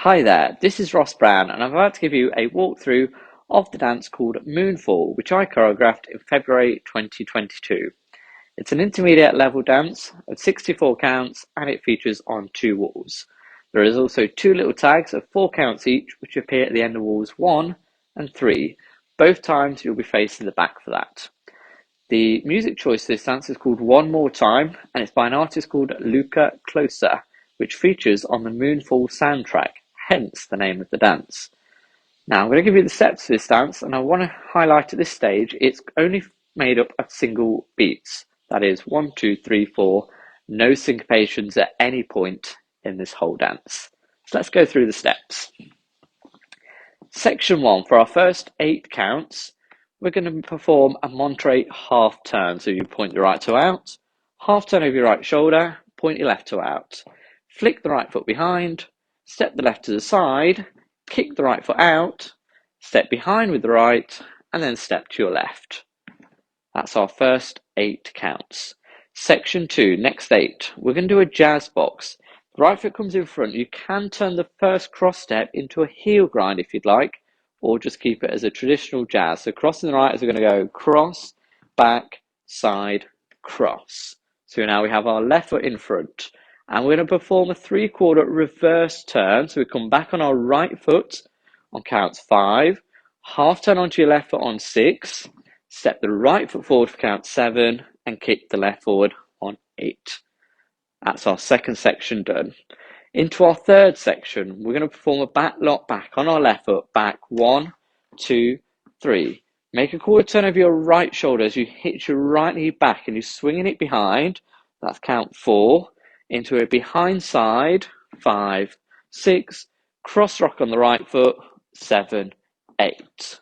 Hi there, this is Ross Brown, and I'm about to give you a walkthrough of the dance called Moonfall, which I choreographed in February 2022. It's an intermediate level dance of 64 counts and it features on two walls. There is also two little tags of 4 counts each, which appear at the end of walls 1 and 3. Both times you'll be facing the back for that. The music choice for this dance is called One More Time, and it's by an artist called Luka Kloser, which features on the Moonfall soundtrack, hence the name of the dance. Now, I'm going to give you the steps for this dance, and I want to highlight at this stage it's only made up of single beats. That is 1, 2, 3, 4, no syncopations at any point in this whole dance. So let's go through the steps. Section 1, for our first 8 counts, we're going to perform a Monterey half turn. So you point your right toe out, half turn over your right shoulder, point your left toe out, flick the right foot behind, step the left to the side, kick the right foot out, step behind with the right, and then step to your left. That's our first 8 counts. Section 2, next 8, we're going to do a jazz box. The right foot comes in front. You can turn the first cross step into a heel grind if you'd like, or just keep it as a traditional jazz. So crossing the right is we're going to go cross, back, side, cross. So now we have our left foot in front. And we're going to perform a 3/4 reverse turn. So we come back on our right foot on counts 5, half turn onto your left foot on 6, step the right foot forward for count 7, and kick the left forward on 8. That's our second section done. Into our third section, we're going to perform a back lock back on our left foot, back 1, 2, 3. Make a quarter turn over your right shoulder as you hitch your right knee back and you're swinging it behind. That's count 4. Into a behind side, 5, 6, cross rock on the right foot, 7, 8.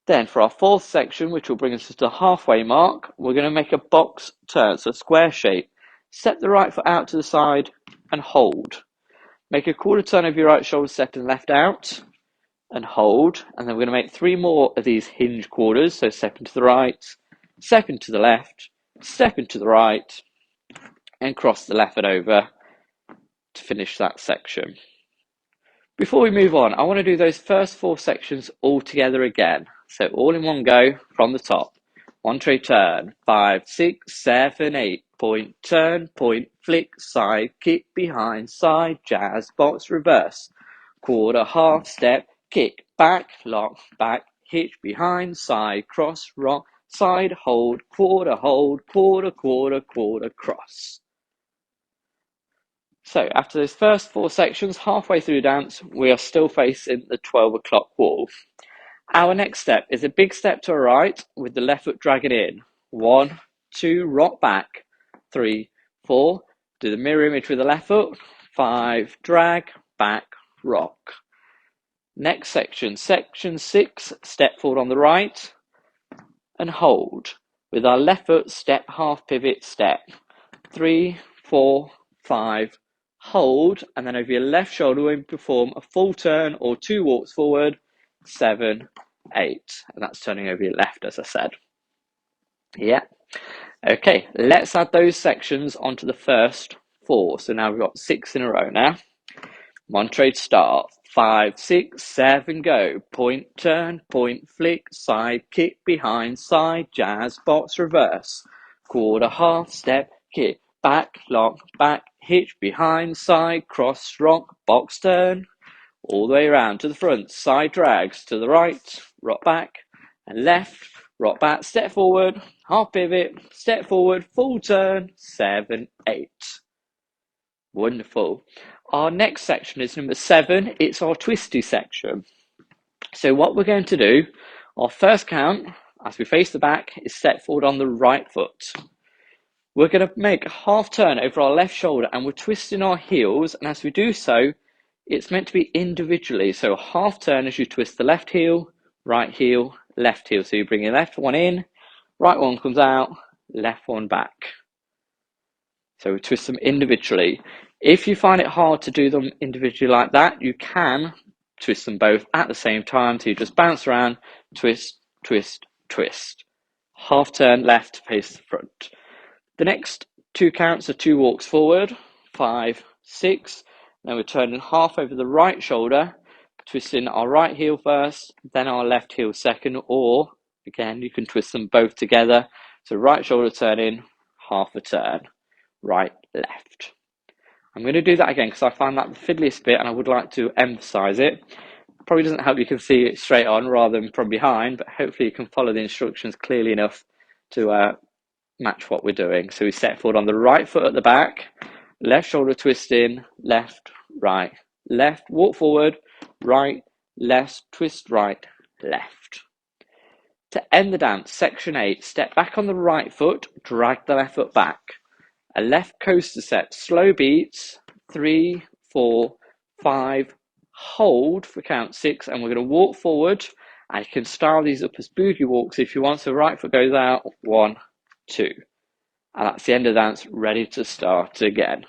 Then for our fourth section, which will bring us to the halfway mark, we're going to make a box turn, so a square shape. Step the right foot out to the side and hold. Make a quarter turn over your right shoulder, stepping left out and hold. And then we're going to make 3 more of these hinge quarters. So step into the right, step into the left, step into the right, and cross the left foot over to finish that section. Before we move on, I want to do those first 4 sections all together again. So all in one go from the top. Monterey turn, 5, 6, 7, 8. Point, turn, point, flick, side, kick, behind, side, jazz, box, reverse. Quarter, half, step, kick, back, lock, back, hitch, behind, side, cross, rock, side, hold, quarter, quarter, quarter, cross. So after those first 4 sections, halfway through the dance, we are still facing the 12 o'clock wall. Our next step is a big step to our right with the left foot dragging in. 1, 2, rock back. 3, 4, do the mirror image with the left foot. 5, drag, back, rock. Next section, section 6, step forward on the right and hold. With our left foot, step, half pivot, step. 3, 4, 5, hold, and then over your left shoulder we perform a full turn or 2 walks forward, 7, 8, and that's turning over your left as I said. Yeah. Okay, let's add those sections onto the first 4. So now we've got 6 in a row now. Monterey start. 5, 6, 7, go. Point, turn, point, flick, side, kick, behind, side, jazz, box, reverse. Quarter, half, step, kick, back, lock, back, hitch, behind, side, cross, rock, box, turn. All the way around to the front, side drags, to the right, rock back, and left, rock back, step forward, half pivot, step forward, full turn, 7, 8. Wonderful. Our next section is number 7. It's our twisty section. So what we're going to do, our first count, as we face the back, is step forward on the right foot. We're going to make a half turn over our left shoulder and we're twisting our heels. And as we do so, it's meant to be individually. So half turn as you twist the left heel, left heel. So you bring your left one in, right one comes out, left one back. So we twist them individually. If you find it hard to do them individually like that, you can twist them both at the same time. So you just bounce around, twist, twist, twist. Half turn left, face the front. The next 2 counts are 2 walks forward, 5, 6, Now we're turning half over the right shoulder, twisting our right heel first, then our left heel second, or again, you can twist them both together. So right shoulder turning, half a turn, right, left. I'm going to do that again because I find that the fiddliest bit and I would like to emphasize it. Probably doesn't help you can see it straight on rather than from behind, but hopefully you can follow the instructions clearly enough to match what we're doing. So we step forward on the right foot at the back, left shoulder twisting, left, right, left, walk forward, right, left, twist right, left. To end the dance, section 8, step back on the right foot, drag the left foot back. A left coaster step, slow beats, 3, 4, 5, hold for count 6, and we're going to walk forward, and you can style these up as boogie walks if you want. So right foot goes out, 1, 2. And that's the end of the dance, ready to start again.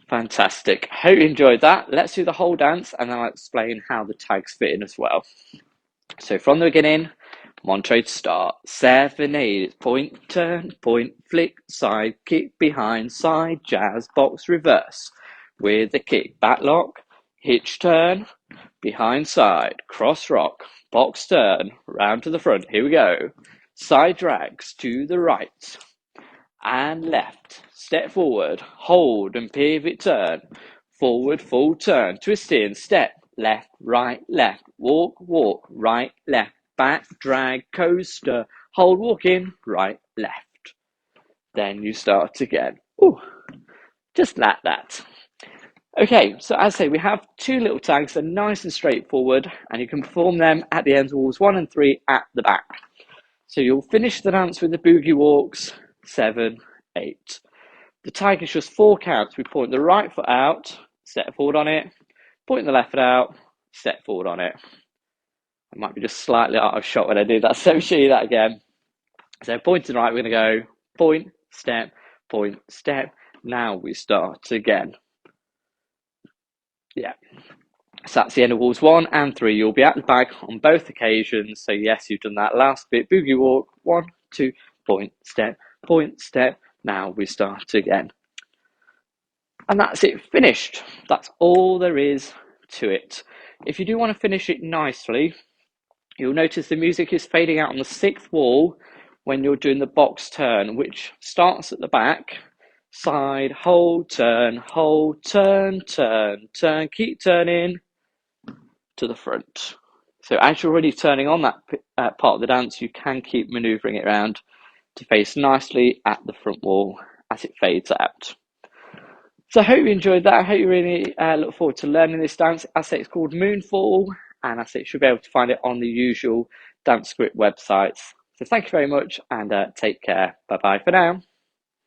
Fantastic. Hope you enjoyed that. Let's do the whole dance and then I'll explain how the tags fit in as well. So from the beginning, Monterey to start. 7, 8, point, turn, point, flick, side, kick, behind, side, jazz, box, reverse. With the kick, back lock, hitch, turn, behind, side, cross, rock, box, turn, round to the front. Here we go. Side drags to the right and left. Step forward, hold and pivot, turn. Forward, full turn, twist in, step, left, left, walk, walk, right, left, back, drag, coaster, hold, walk in, right, left. Then you start again. Ooh, just like that. Okay, so as I say, we have 2 little tags. They're nice and straightforward, and you can perform them at the ends of walls 1 and 3 at the back. So you'll finish the dance with the boogie walks, 7, 8. The tag is just 4 counts. We point the right foot out, step forward on it, point the left foot out, step forward on it. I might be just slightly out of shot when I do that, so let me show you that again. So pointing right, we're going to go point, step, point, step. Now we start again. Yeah. So that's the end of walls 1 and 3. You'll be at the back on both occasions. So yes, you've done that last bit. Boogie walk, 1, 2, point, step, point, step. Now we start again. And that's it, finished. That's all there is to it. If you do want to finish it nicely, you'll notice the music is fading out on the 6th wall when you're doing the box turn, which starts at the back. Side, hold, turn, turn, turn, keep turning to the front. So as you're already turning on that part of the dance, you can keep manoeuvring it around to face nicely at the front wall as it fades out. So I hope you enjoyed that. I hope you really look forward to learning this dance. I say it's called Moonfall, and I say you should be able to find it on the usual dance script websites. So thank you very much, and take care. Bye-bye for now.